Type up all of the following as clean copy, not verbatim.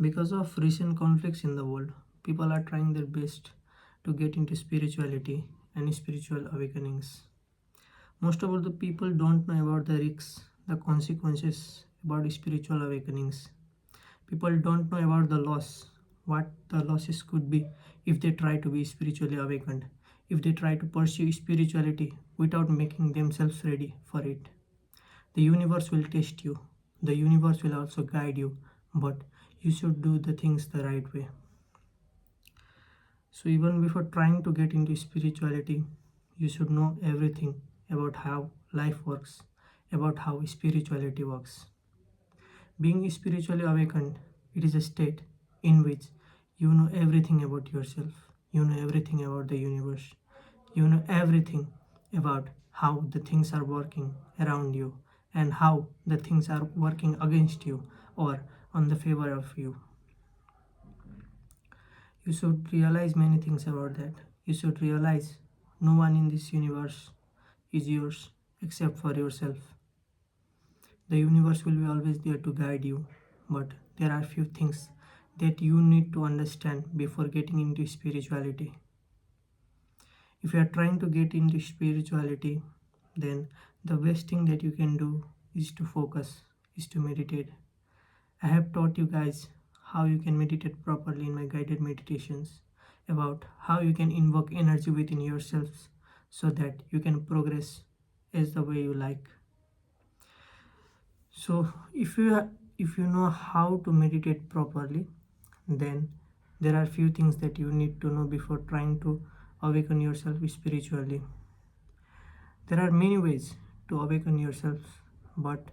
Because of recent conflicts in the world, people are trying their best to get into spirituality and spiritual awakenings. Most of all, the people don't know about the risks, the consequences about spiritual awakenings. People don't know about the loss, what the losses could be if they try to be spiritually awakened, if they try to pursue spirituality without making themselves ready for it. The universe will test you, the universe will also guide you, but you should do the things the right way. So, even before trying to get into spirituality, you should know everything about how life works, about how spirituality works. Being spiritually awakened, it is a state in which you know everything about yourself, you know everything about the universe, you know everything about how the things are working around you and how the things are working against you or on the favor of you. You should realize many things about that. You should realize no one in this universe is yours except for yourself. The universe will be always there to guide you, but there are few things that you need to understand before getting into spirituality. If you are trying to get into spirituality, then the best thing that you can do is to focus, is to meditate. I have taught you guys how you can meditate properly in my guided meditations, about how you can invoke energy within yourselves so that you can progress as the way you like. So if you know how to meditate properly, then there are few things that you need to know before trying to awaken yourself spiritually. There are many ways to awaken yourself, but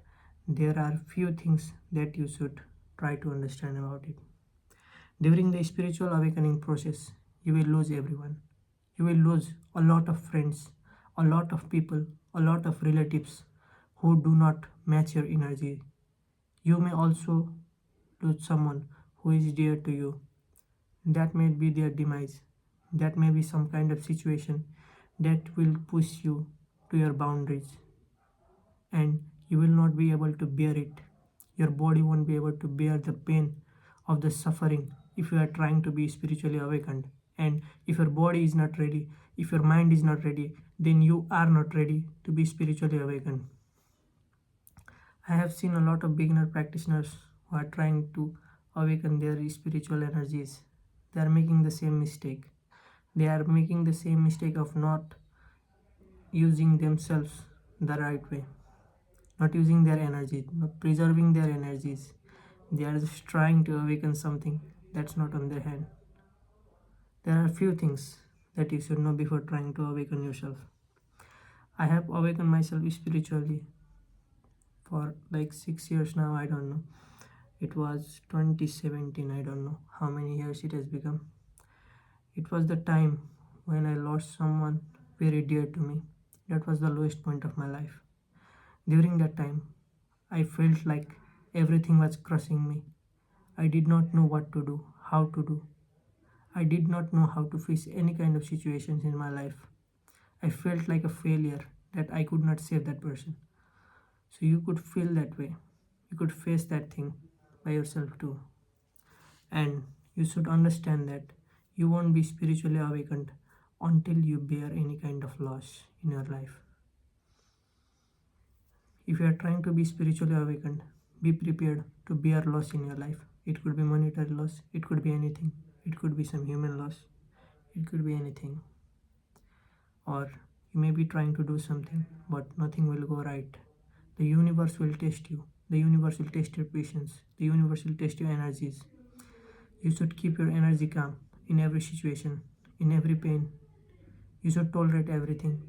there are few things that you should try to understand about it. During the spiritual awakening process, you will lose everyone. You will lose a lot of friends, a lot of people, a lot of relatives who do not match your energy. You may also lose someone who is dear to you. That may be their demise. That may be some kind of situation that will push you to your boundaries and you will not be able to bear it. Your body won't be able to bear the pain of the suffering if you are trying to be spiritually awakened. And if your body is not ready, if your mind is not ready, then you are not ready to be spiritually awakened. I have seen a lot of beginner practitioners who are trying to awaken their spiritual energies. They are making the same mistake. They are making the same mistake of not using themselves the right way, not using their energy, not preserving their energies. They are just trying to awaken something that's not on their hand. There are few things that you should know before trying to awaken yourself. I have awakened myself spiritually for like 6 years now. I don't know. It was 2017. I don't know how many years it has become. It was the time when I lost someone very dear to me. That was the lowest point of my life. During that time, I felt like everything was crushing me. I did not know what to do, how to do. I did not know how to face any kind of situations in my life. I felt like a failure that I could not save that person. So you could feel that way. You could face that thing by yourself too. And you should understand that you won't be spiritually awakened until you bear any kind of loss in your life. If you are trying to be spiritually awakened, be prepared to bear loss in your life. It could be monetary loss, it could be anything, it could be some human loss, it could be anything. Or you may be trying to do something, but nothing will go right. The universe will test you, the universe will test your patience, the universe will test your energies. You should keep your energy calm in every situation, in every pain. You should tolerate everything.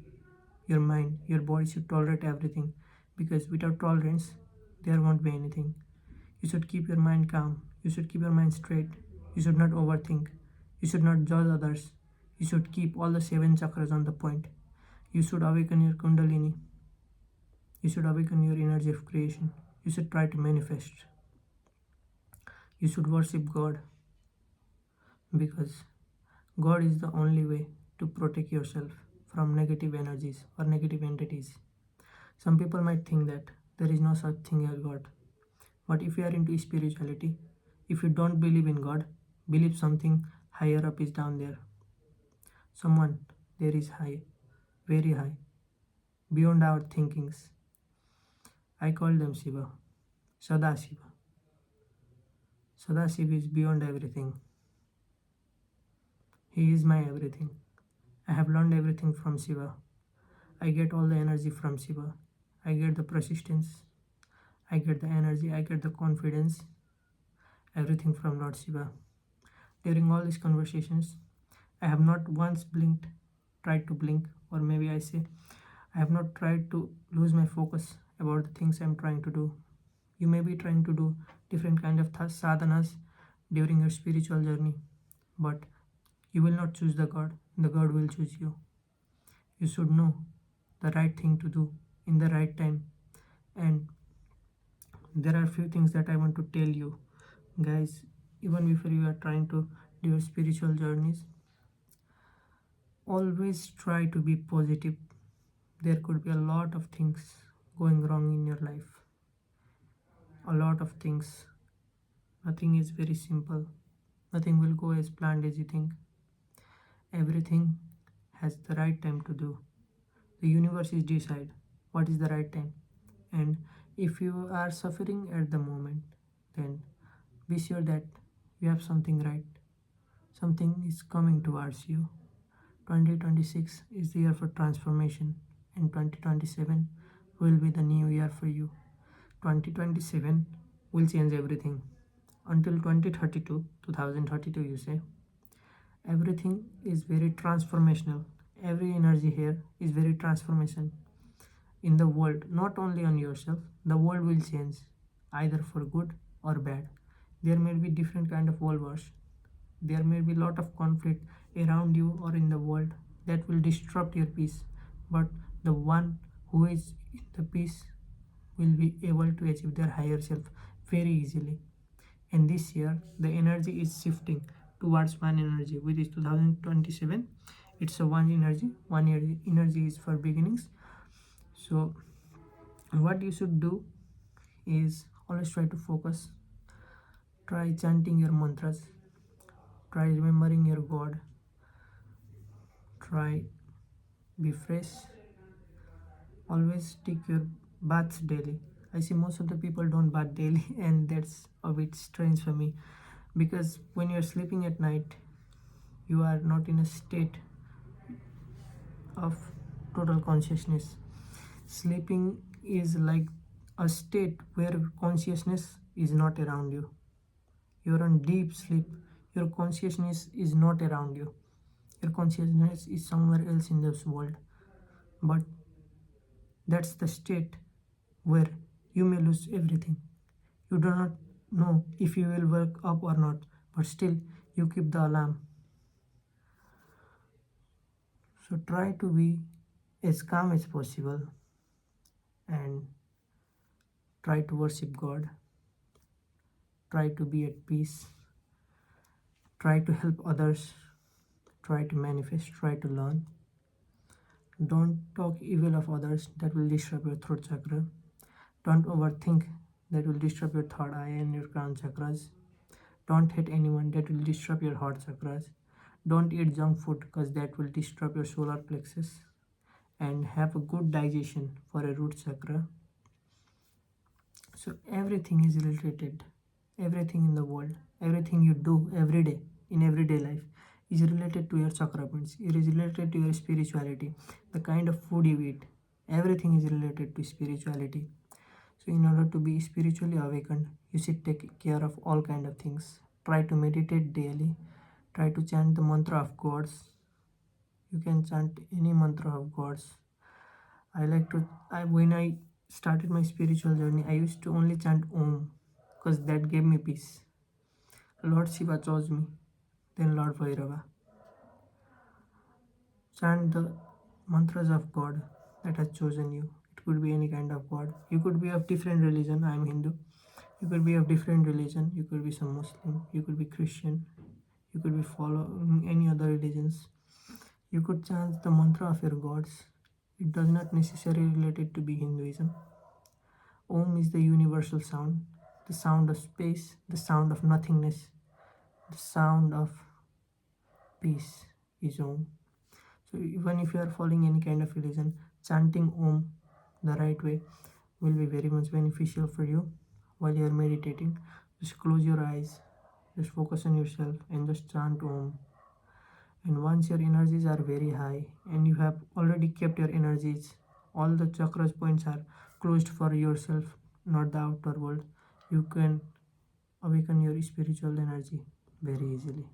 Your mind, your body should tolerate everything because without tolerance, there won't be anything. You should keep your mind calm. You should keep your mind straight. You should not overthink. You should not judge others. You should keep all the seven chakras on the point. You should awaken your kundalini. You should awaken your energy of creation. You should try to manifest. You should worship God because God is the only way to protect yourself from negative energies or negative entities. Some people might think that there is no such thing as God. But if you are into spirituality, If you don't believe in God, believe something higher up is down there. Someone there is high, very high, beyond our thinkings. I call them Shiva. Sadashiva. Sadashiva is beyond everything. He is my everything. I have learned everything from Shiva. I get all the energy from Shiva. I get the persistence. I get the energy. I get the confidence. Everything from Lord Shiva. During all these conversations, I have not once tried to blink, or maybe I say, I have not tried to lose my focus about the things I am trying to do. You may be trying to do different kind of sadhanas during your spiritual journey, but you will not choose the God will choose you. You should know the right thing to do in the right time. And there are few things that I want to tell you, guys, even before you are trying to do your spiritual journeys. Always try to be positive. There could be a lot of things going wrong in your life. A lot of things. Nothing is very simple. Nothing will go as planned as you think. Everything has the right time to do. The universe is decide what is the right time. And if you are suffering at the moment, then be sure that you have something right. Something is coming towards you. 2026 is the year for transformation, and 2027 will be the new year for you. 2027 will change everything. Until 2032, you say, everything is very transformational. Every energy here is very transformation in the world, not only on yourself. The world will change, either for good or bad. There may be different kind of world wars. There may be lot of conflict around you or in the world that will disrupt your peace. But the one who is in the peace will be able to achieve their higher self very easily. And this year, the energy is shifting towards one energy, which is 2027. It's a one energy. One energy is for beginnings. So, what you should do is always try to focus. Try chanting your mantras. Try remembering your God. Try be fresh. Always take your baths daily. I see most of the people don't bath daily, and that's a bit strange for me, because when you're sleeping at night, you are not in a state of total consciousness. Sleeping is like a state where consciousness is not around you. You're on deep sleep. Your consciousness is not around you. Your consciousness is somewhere else in this world. But that's the state where you may lose everything. You do not know if you will wake up or not, but still you keep the alarm. So try to be as calm as possible and try to worship God. Try to be at peace. Try to help others. Try to manifest. Try to learn. Don't talk evil of others, that will disturb your throat chakra. Don't overthink, that will disturb your third eye and your crown chakras. Don't hate anyone, that will disturb your heart chakras. Don't eat junk food, because that will disturb your solar plexus. And have a good digestion for a root chakra. So everything is related. Everything in the world, everything you do every day, in everyday life, is related to your chakra points. It is related to your spirituality. The kind of food you eat, everything is related to spirituality. So in order to be spiritually awakened, you should take care of all kind of things. Try to meditate daily. Try to chant the mantra of gods. You can chant any mantra of gods. When I started my spiritual journey, I used to only chant Om, because that gave me peace. Lord Shiva chose me, then Lord Bhairava. Chant the mantras of God that has chosen you. It could be any kind of God. You could be of different religion. I am Hindu. You could be of different religion. You could be some Muslim. You could be Christian. You could be following any other religions. You could chant the mantra of your gods. It does not necessarily related to be Hinduism. Om is the universal sound. the sound of space, the sound of nothingness, the sound of peace is Om. So even if you are following any kind of religion, chanting Om the right way will be very much beneficial for you while you are meditating. Just close your eyes, just focus on yourself and just chant Om. And once your energies are very high and you have already kept your energies, all the chakras points are closed for yourself, not the outer world, you can awaken your spiritual energy very easily.